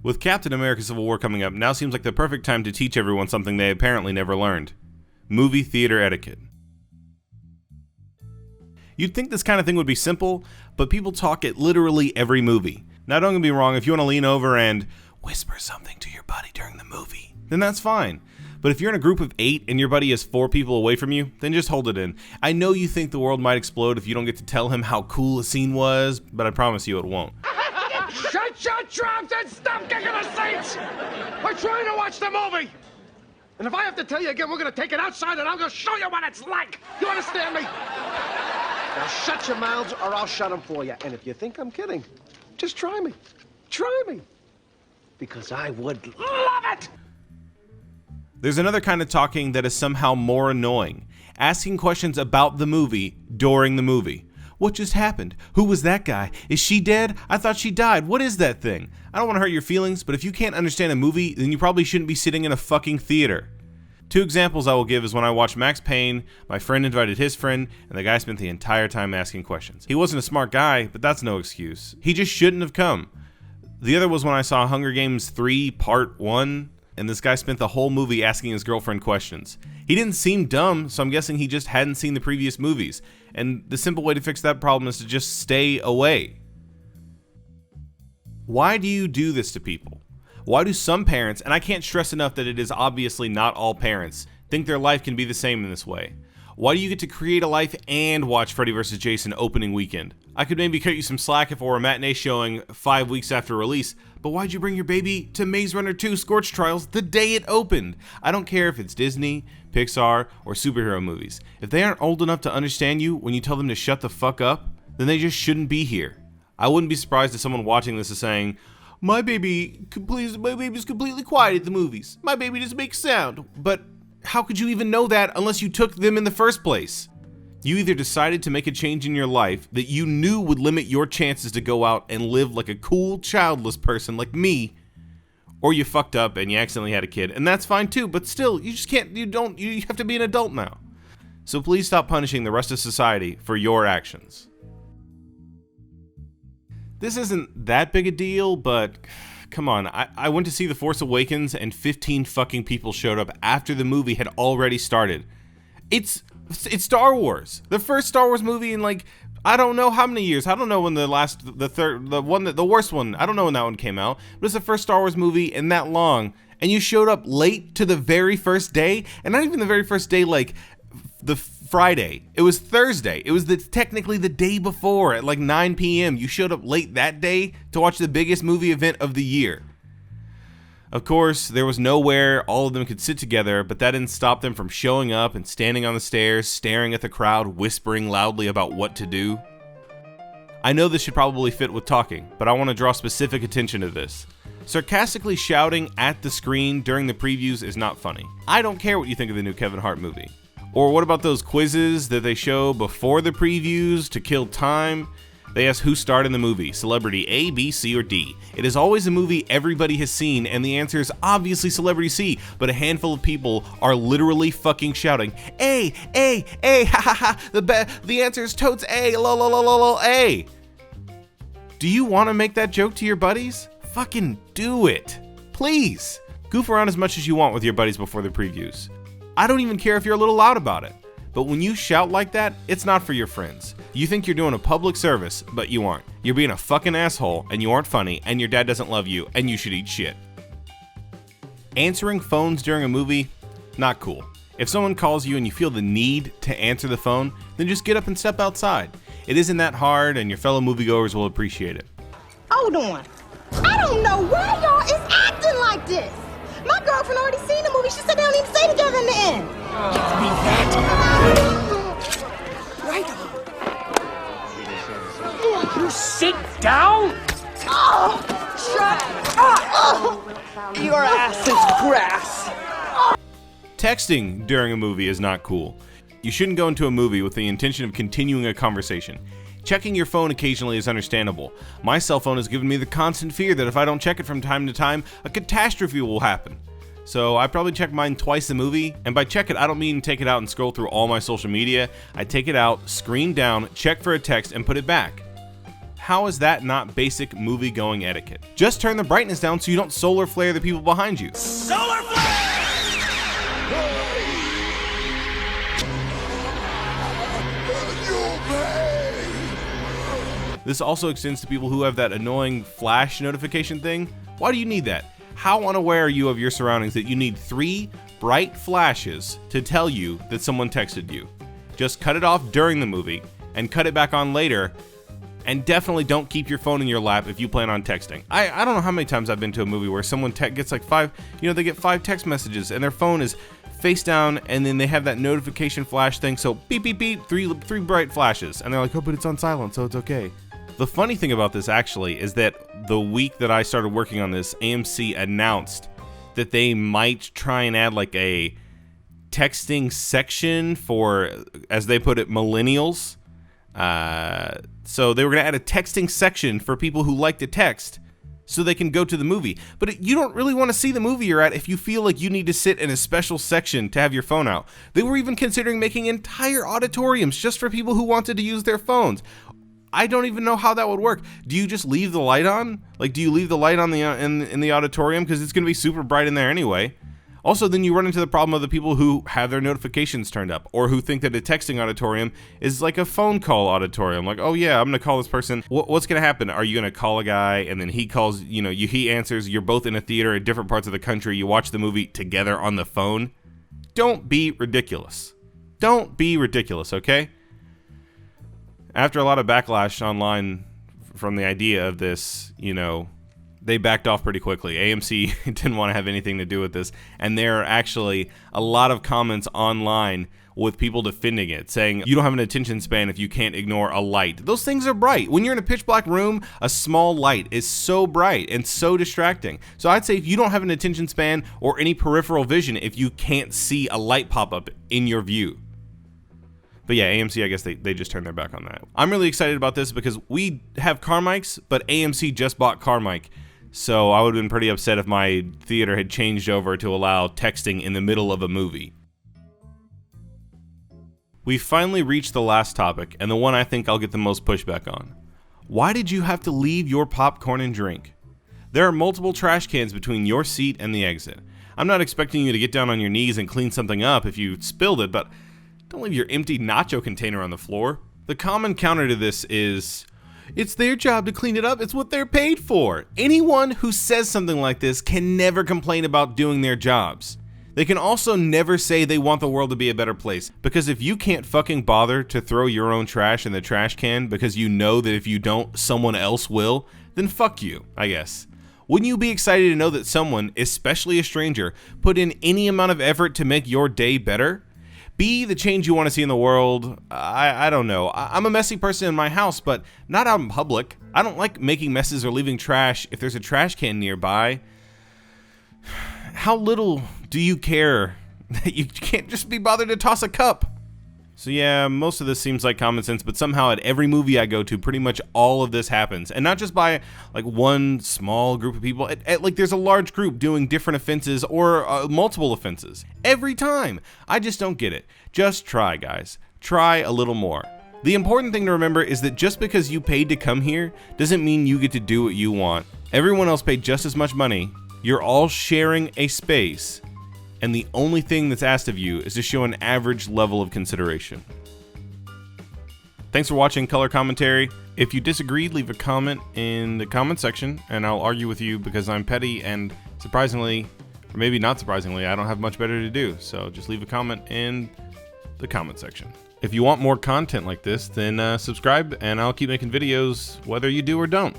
With Captain America Civil War coming up, now seems like the perfect time to teach everyone something they apparently never learned. Movie theater etiquette. You'd think this kind of thing would be simple, but people talk at literally every movie. Now don't get me wrong, if you want to lean over and whisper something to your buddy during the movie, then that's fine. But if you're in a group of 8 and your buddy is 4 people away from you, then just hold it in. I know you think the world might explode if you don't get to tell him how cool a scene was, but I promise you it won't. Shut your trap and stop kicking the seats! We're trying to watch the movie! And if I have to tell you again, we're gonna take it outside and I'm gonna show you what it's like! You understand me? Now shut your mouths or I'll shut them for you. And if you think I'm kidding, just try me. Try me. Because I would love it! There's another kind of talking that is somehow more annoying. Asking questions about the movie during the movie. What just happened? Who was that guy? Is she dead? I thought she died. What is that thing? I don't want to hurt your feelings, but if you can't understand a movie, then you probably shouldn't be sitting in a fucking theater. 2 examples I will give is when I watched Max Payne, my friend invited his friend, and the guy spent the entire time asking questions. He wasn't a smart guy, but that's no excuse. He just shouldn't have come. The other was when I saw Hunger Games 3 Part 1, and this guy spent the whole movie asking his girlfriend questions. He didn't seem dumb, so I'm guessing he just hadn't seen the previous movies. And the simple way to fix that problem is to just stay away. Why do you do this to people? Why do some parents, and I can't stress enough that it is obviously not all parents, think their life can be the same in this way? Why do you get to create a life and watch Freddy vs. Jason opening weekend? I could maybe cut you some slack if it were a matinee showing 5 weeks after release, but why'd you bring your baby to Maze Runner 2 Scorch Trials the day it opened? I don't care if it's Disney, Pixar, or superhero movies. If they aren't old enough to understand you when you tell them to shut the fuck up, then they just shouldn't be here. I wouldn't be surprised if someone watching this is saying, my baby's completely quiet at the movies. My baby doesn't make sound. But how could you even know that unless you took them in the first place? You either decided to make a change in your life that you knew would limit your chances to go out and live like a cool, childless person like me, or you fucked up and you accidentally had a kid, and that's fine too, but still, you just can't, you have to be an adult now. So please stop punishing the rest of society for your actions. This isn't that big a deal, but come on, I went to see The Force Awakens and 15 fucking people showed up after the movie had already started. It's Star Wars. The first Star Wars movie in like, I don't know how many years. I don't know when the worst one, I don't know when that one came out, but it's the first Star Wars movie in that long, and you showed up late to the very first day, and not even the very first day, like the Friday. It was Thursday. It was technically the day before at like 9 p.m. You showed up late that day to watch the biggest movie event of the year. Of course, there was nowhere all of them could sit together, but that didn't stop them from showing up and standing on the stairs, staring at the crowd, whispering loudly about what to do. I know this should probably fit with talking, but I want to draw specific attention to this. Sarcastically shouting at the screen during the previews is not funny. I don't care what you think of the new Kevin Hart movie. Or what about those quizzes that they show before the previews to kill time? They ask who starred in the movie, celebrity A, B, C, or D. It is always a movie everybody has seen, and the answer is obviously celebrity C, but a handful of people are literally fucking shouting, A, ha ha ha, the answer is totes A, lol, lol, lol, lol, A. Do you want to make that joke to your buddies? Fucking do it. Please. Goof around as much as you want with your buddies before the previews. I don't even care if you're a little loud about it. But when you shout like that, it's not for your friends. You think you're doing a public service, but you aren't. You're being a fucking asshole, and you aren't funny, and your dad doesn't love you, and you should eat shit. Answering phones during a movie, not cool. If someone calls you and you feel the need to answer the phone, then just get up and step outside. It isn't that hard, and your fellow moviegoers will appreciate it. Hold on. I don't know why y'all is acting like this. My girlfriend already seen the movie. She said they don't even stay together in the end. Give me that. Right. You sit down? Oh, shut up. Your ass is grass. Texting during a movie is not cool. You shouldn't go into a movie with the intention of continuing a conversation. Checking your phone occasionally is understandable. My cell phone has given me the constant fear that if I don't check it from time to time, a catastrophe will happen. So I probably check mine twice a movie, and by check it, I don't mean take it out and scroll through all my social media. I take it out, screen down, check for a text, and put it back. How is that not basic movie-going etiquette? Just turn the brightness down so you don't solar flare the people behind you. Solar flare! This also extends to people who have that annoying flash notification thing. Why do you need that? How unaware are you of your surroundings that you need 3 bright flashes to tell you that someone texted you? Just cut it off during the movie and cut it back on later, and definitely don't keep your phone in your lap if you plan on texting. I don't know how many times I've been to a movie where someone gets like 5, they get 5 text messages and their phone is face down, and then they have that notification flash thing, so beep beep beep, 3 bright flashes, and they're like, oh, but it's on silent, so it's okay. The funny thing about this actually is that the week that I started working on this, AMC announced that they might try and add like a texting section for, as they put it, millennials. So they were going to add a texting section for people who like to text so they can go to the movie. But you don't really want to see the movie you're at if you feel like you need to sit in a special section to have your phone out. They were even considering making entire auditoriums just for people who wanted to use their phones. I don't even know how that would work. Do you just leave the light on? Like, do you leave the light on in the auditorium? Because it's going to be super bright in there anyway. Also, then you run into the problem of the people who have their notifications turned up, or who think that a texting auditorium is like a phone call auditorium. Like, oh yeah, I'm going to call this person. What's going to happen? Are you going to call a guy, and then he calls, he answers, you're both in a theater in different parts of the country, you watch the movie together on the phone? Don't be ridiculous. Don't be ridiculous, okay? After a lot of backlash online from the idea of this, they backed off pretty quickly. AMC didn't want to have anything to do with this, and there are actually a lot of comments online with people defending it, saying you don't have an attention span if you can't ignore a light. Those things are bright. When you're in a pitch black room, a small light is so bright and so distracting. So I'd say if you don't have an attention span or any peripheral vision if you can't see a light pop up in your view. But yeah, AMC, I guess they just turned their back on that. I'm really excited about this because we have car mics, but AMC just bought car mic. So I would have been pretty upset if my theater had changed over to allow texting in the middle of a movie. We've finally reached the last topic, and the one I think I'll get the most pushback on. Why did you have to leave your popcorn and drink? There are multiple trash cans between your seat and the exit. I'm not expecting you to get down on your knees and clean something up if you spilled it, but don't leave your empty nacho container on the floor. The common counter to this is, it's their job to clean it up, it's what they're paid for. Anyone who says something like this can never complain about doing their jobs. They can also never say they want the world to be a better place, because if you can't fucking bother to throw your own trash in the trash can because you know that if you don't, someone else will, then fuck you, I guess. Wouldn't you be excited to know that someone, especially a stranger, put in any amount of effort to make your day better? Be the change you want to see in the world. I don't know. I'm a messy person in my house, but not out in public. I don't like making messes or leaving trash if there's a trash can nearby. How little do you care that you can't just be bothered to toss a cup? So yeah, most of this seems like common sense, but somehow at every movie I go to, pretty much all of this happens. And not just by like one small group of people, like there's a large group doing different offenses or multiple offenses. Every time. I just don't get it. Just try, guys. Try a little more. The important thing to remember is that just because you paid to come here doesn't mean you get to do what you want. Everyone else paid just as much money. You're all sharing a space. And the only thing that's asked of you is to show an average level of consideration. Thanks for watching Color Commentary. If you disagree, leave a comment in the comment section, and I'll argue with you because I'm petty, and surprisingly, or maybe not surprisingly, I don't have much better to do. So just leave a comment in the comment section. If you want more content like this, then subscribe, and I'll keep making videos whether you do or don't.